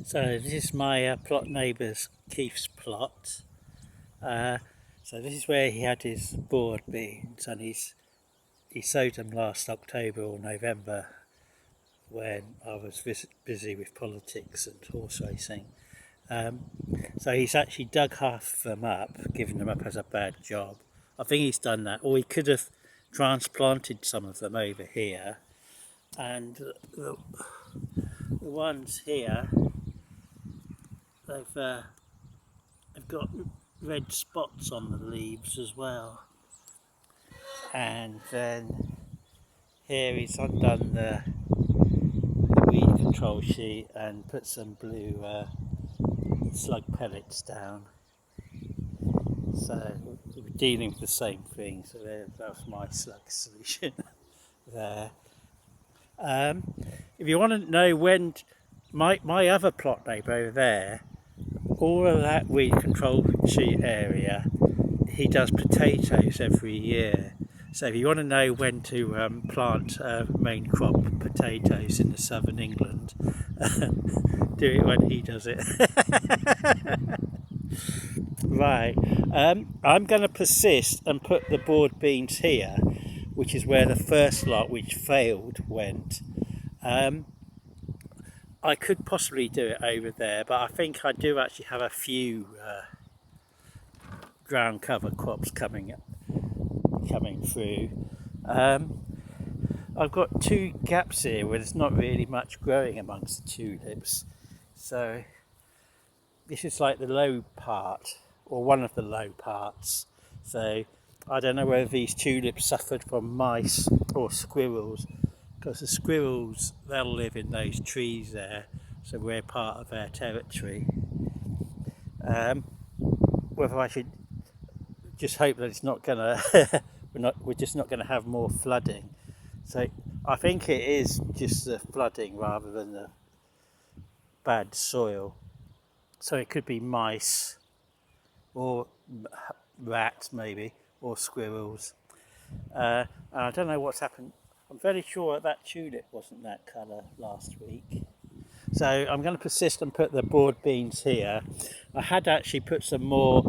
So this is my plot neighbour's Keith's plot. Uh, so this is where he had his board beans, and he sowed them last October or November when I was busy with politics and horse racing. Um, so he's actually dug half of them up, given them up as a bad job. I think he's done that, or he could have transplanted some of them over here. And the ones here, they've got red spots on the leaves as well. And then here he's undone the weed control sheet and put some blue slug pellets down. So we're dealing with the same thing. So that was my slug solution there. If you want to know when my other plot neighbour over there, all of that weed control sheet area, he does potatoes every year. So if you want to know when to plant main crop potatoes in the southern England, do it when he does it. Right, I'm going to persist and put the board beans here, which is where the first lot, which failed, went. I could possibly do it over there, but I think I do actually have a few ground cover crops coming through. I've got two gaps here where there's not really much growing amongst the tulips, so this is like the low part, or one of the low parts. So I don't know whether these tulips suffered from mice or squirrels, because the squirrels, they'll live in those trees there, so we're part of their territory. Whether I should just hope that it's not gonna we're just not gonna have more flooding. So I think it is just the flooding rather than the bad soil. So it could be mice or rats maybe, or squirrels. I don't know what's happened. I'm very sure that tulip wasn't that colour last week. So I'm going to persist and put the board beans here. I had actually put some more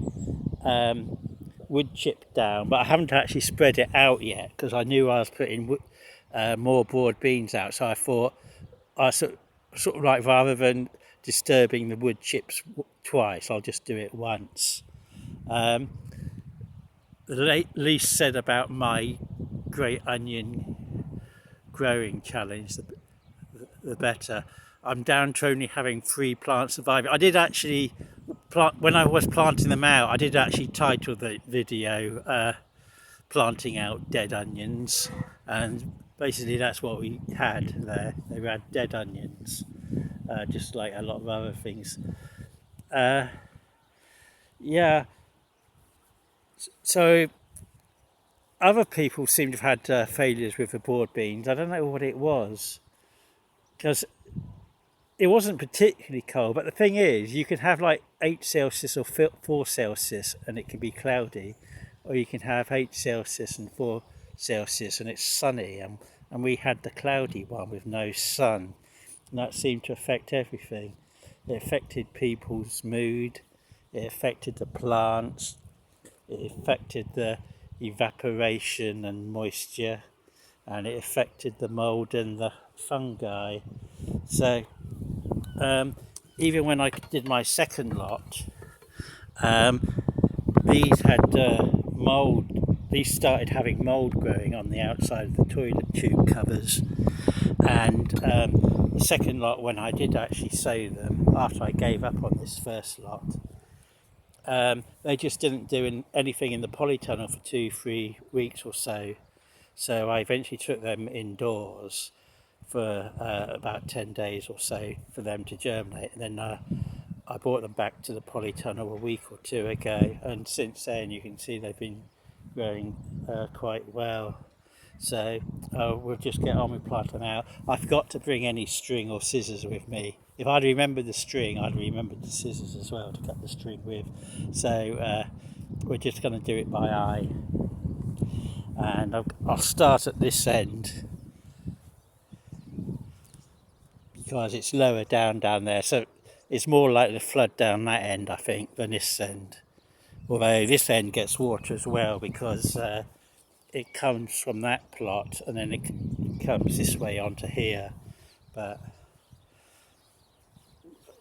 wood chip down, but I haven't actually spread it out yet because I knew I was putting more board beans out. So I thought I sort of like, rather than disturbing the wood chips twice, I'll just do it once. The least said about my great onion growing challenge, the better. I'm down to only having 3 plants surviving. I did actually plant, when I was planting them out, I did actually title the video planting out dead onions, and basically that's what we had there. They had dead onions, just like a lot of other things. Yeah, so other people seem to have had failures with the board beans. I don't know what it was, because it wasn't particularly cold, but the thing is, you can have like 8 Celsius or 4 Celsius and it can be cloudy, or you can have 8 Celsius and 4 Celsius and it's sunny, and we had the cloudy one with no sun, and that seemed to affect everything. It affected people's mood, it affected the plants, it affected the evaporation and moisture, and it affected the mould and the fungi. So even when I did my second lot, these had mould. These started having mould growing on the outside of the toilet tube covers, and the second lot, when I did actually sow them after I gave up on this first lot, they just didn't do anything in the polytunnel for 2-3 weeks or so. So I eventually took them indoors for about 10 days or so for them to germinate, and then I brought them back to the polytunnel a week or 2 ago, and since then you can see they've been growing quite well. So we'll just get on with planting out. I forgot to bring any string or scissors with me. If I'd remembered the string, I'd remembered the scissors as well to cut the string with. So we're just going to do it by eye. And I'll start at this end, because it's lower down there, so it's more likely to flood down that end, I think, than this end. Although this end gets water as well because it comes from that plot and then it comes this way onto here. But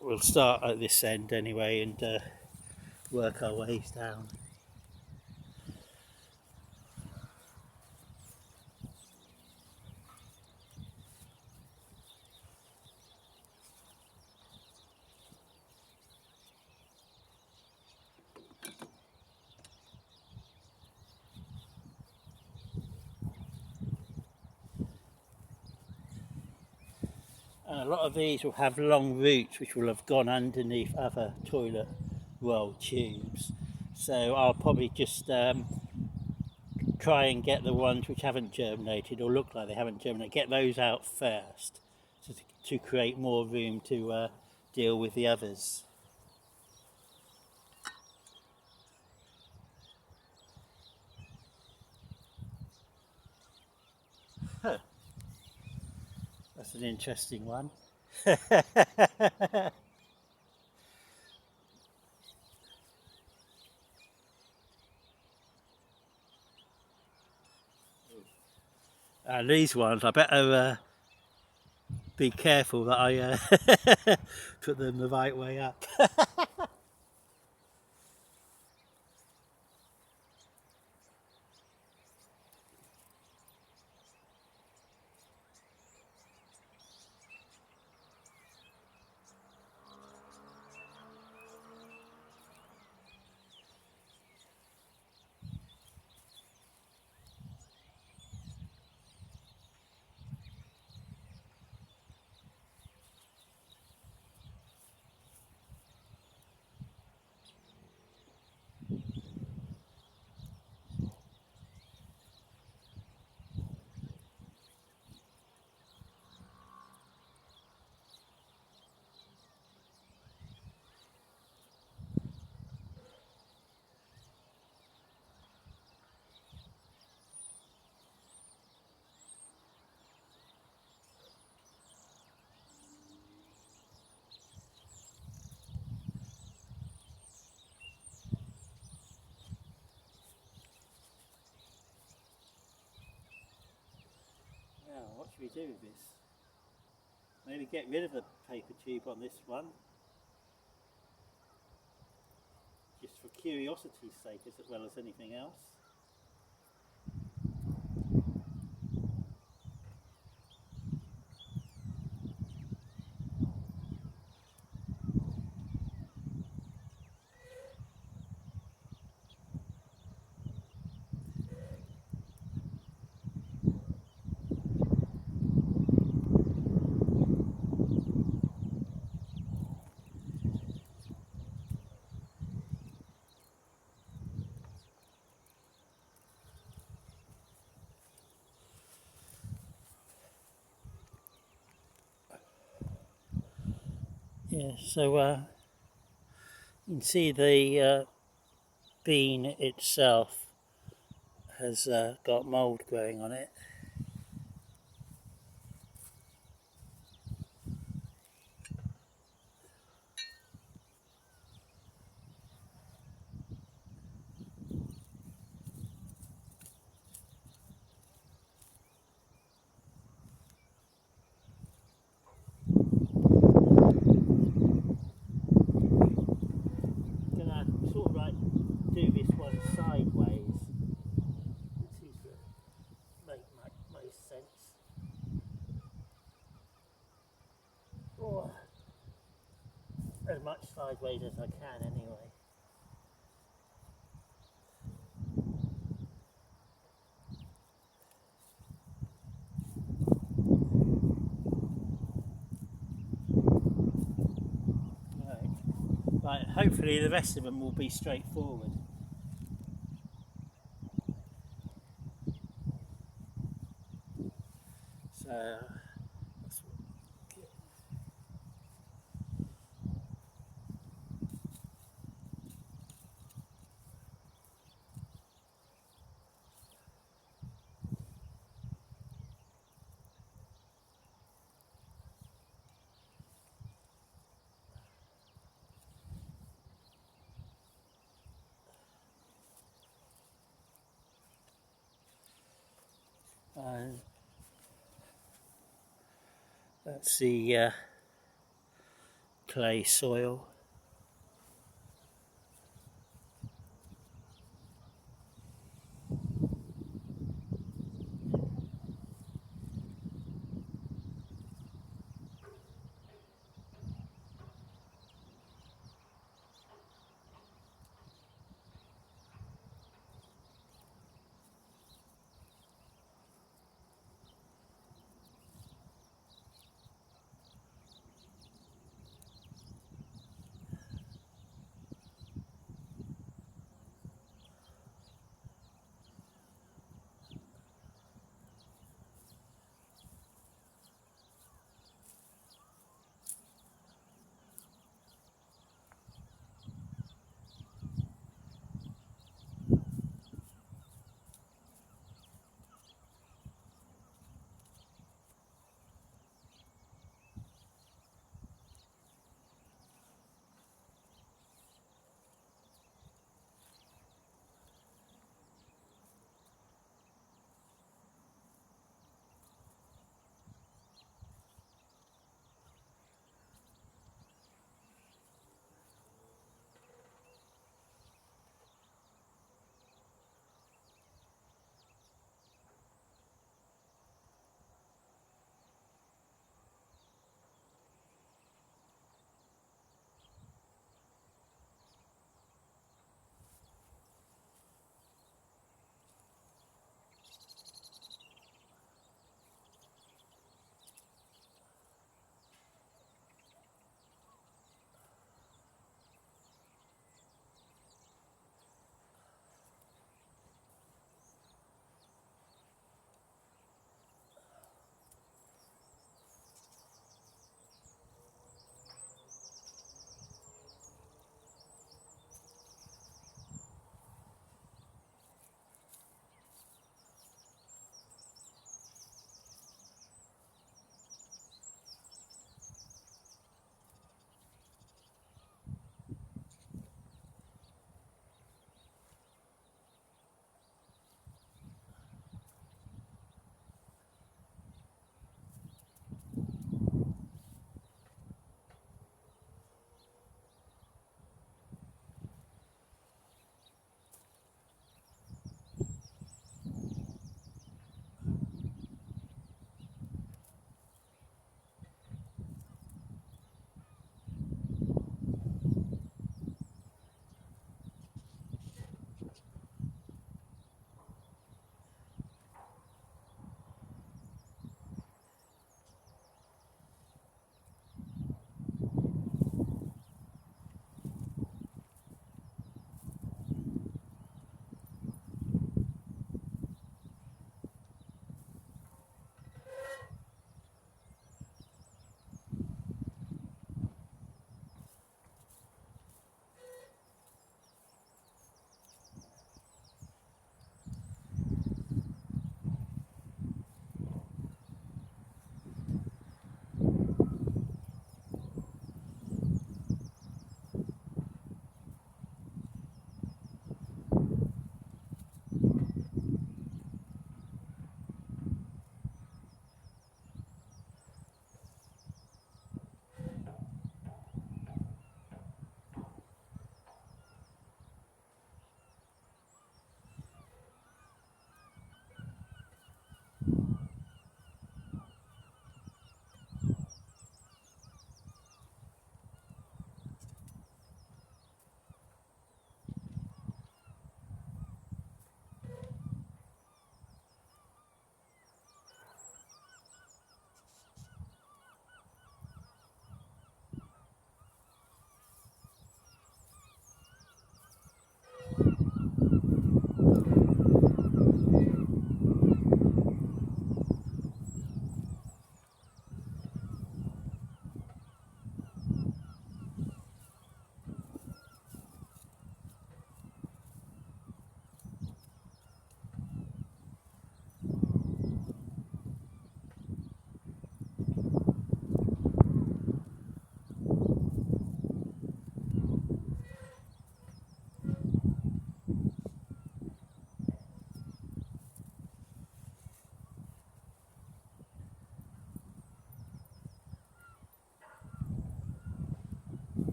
we'll start at this end anyway and work our ways down. And a lot of these will have long roots which will have gone underneath other toilet roll tubes. So I'll probably just try and get the ones which haven't germinated or look like they haven't germinated, get those out first to create more room to deal with the others. Huh. That's an interesting one. And these ones, I better be careful that I put them the right way up. Now, what should we do with this? Maybe get rid of the paper tube on this one, just for curiosity's sake as well as anything else. Yeah, so you can see the bean itself has got mould growing on it. Sort of like do this one sideways. It seems to make most sense. Oh, as much sideways as I can anyway. Right, hopefully the rest of them will be straightforward. So That's the clay soil.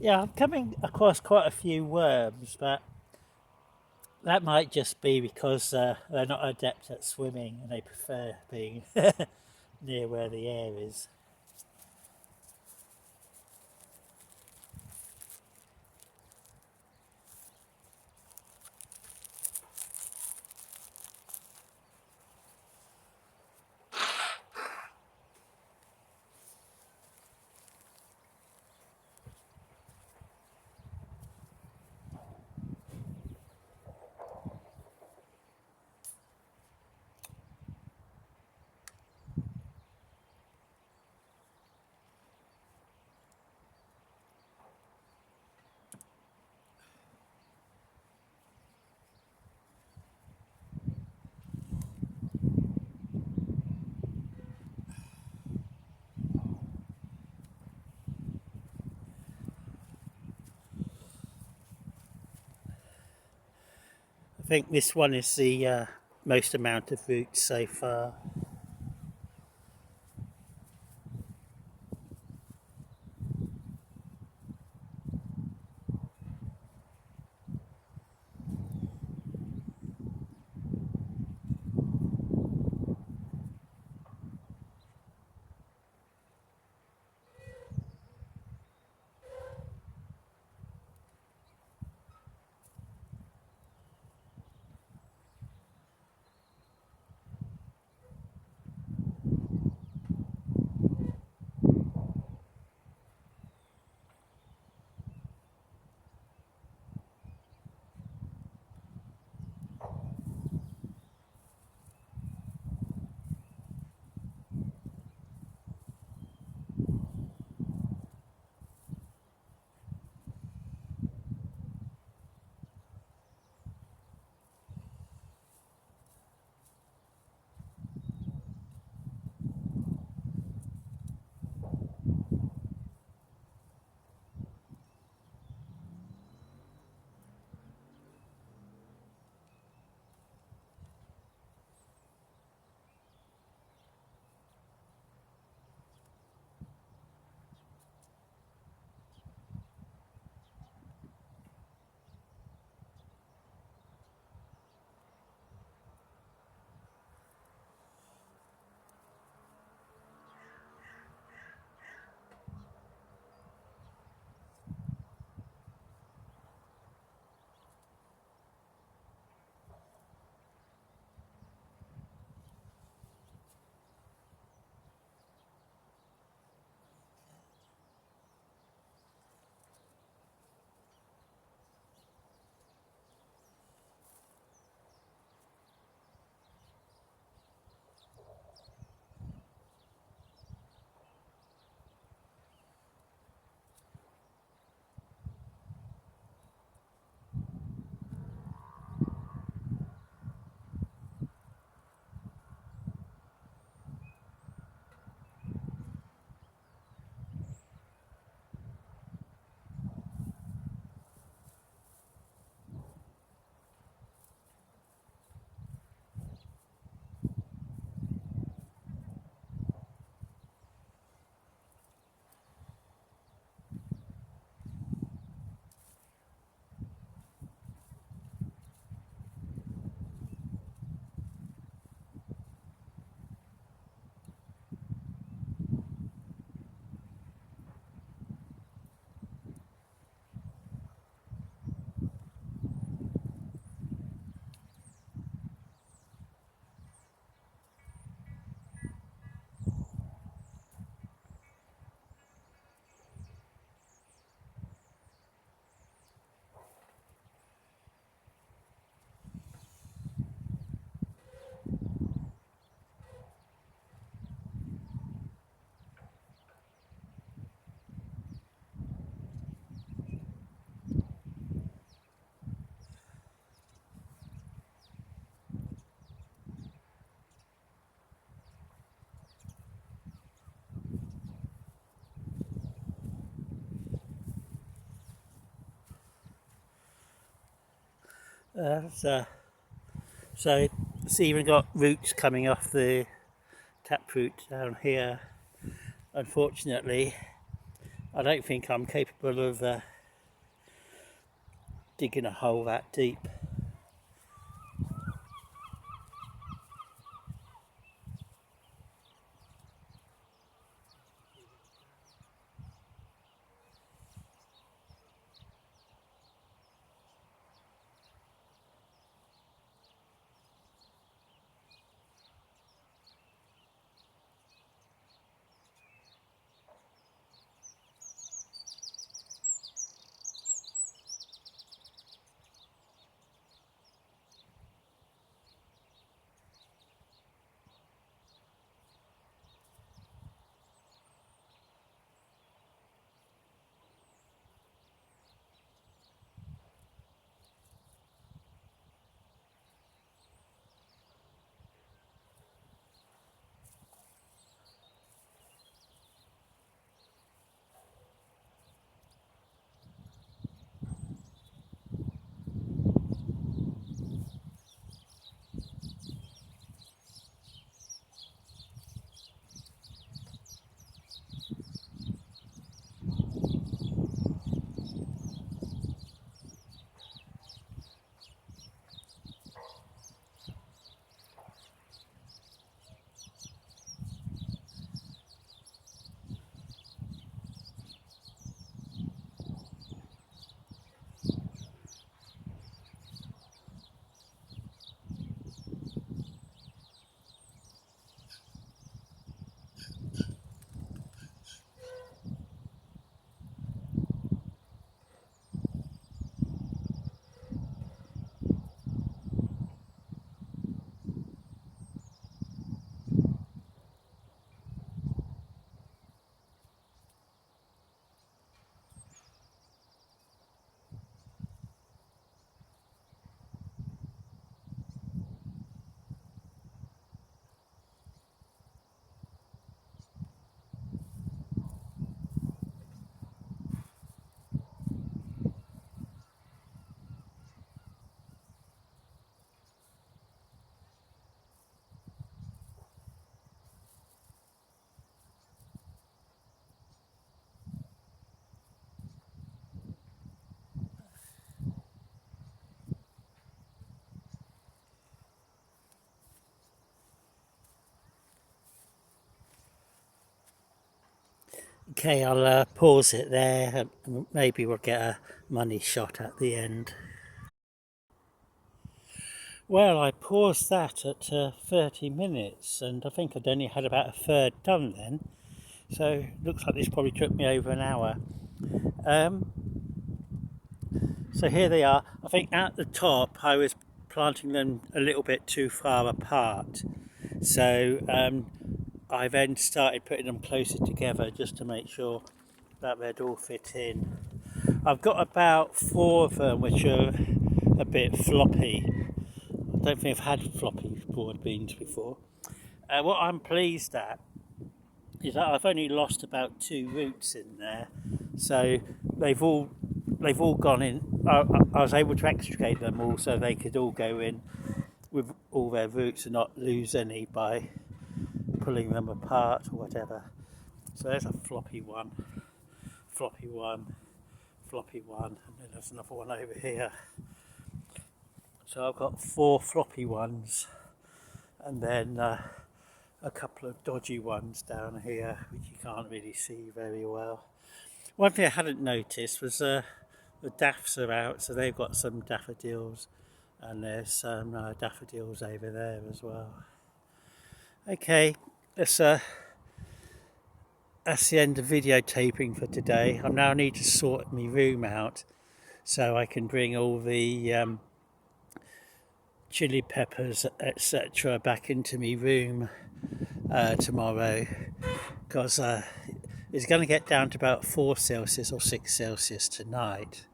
Yeah, I'm coming across quite a few worms, but that might just be because they're not adept at swimming and they prefer being near where the air is. I think this one is the most amount of roots so far. So, so it's even got roots coming off the taproot down here. Unfortunately, I don't think I'm capable of digging a hole that deep. Okay, I'll pause it there. Maybe we'll get a money shot at the end. Well, I paused that at 30 minutes, and I think I'd only had about a third done then. So looks like this probably took me over an hour. So here they are. I think at the top I was planting them a little bit too far apart. So I then started putting them closer together just to make sure that they'd all fit in. I've got about 4 of them which are a bit floppy. I don't think I've had floppy broad beans before. What I'm pleased at is that I've only lost about 2 roots in there, so they've all gone in. I was able to extricate them all so they could all go in with all their roots and not lose any by pulling them apart or whatever. So there's a floppy one, floppy one, floppy one, and then there's another one over here. So I've got 4 floppy ones, and then a couple of dodgy ones down here which you can't really see very well. One thing I hadn't noticed was the daffs are out, so they've got some daffodils, and there's some daffodils over there as well. Okay, that's the end of videotaping for today. I now need to sort my room out so I can bring all the chili peppers etc back into my room tomorrow, because it's going to get down to about 4 Celsius or 6 Celsius tonight,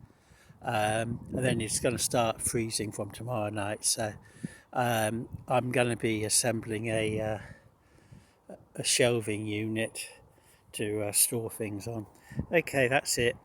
and then it's going to start freezing from tomorrow night. So I'm going to be assembling a shelving unit to store things on. Okay, that's it.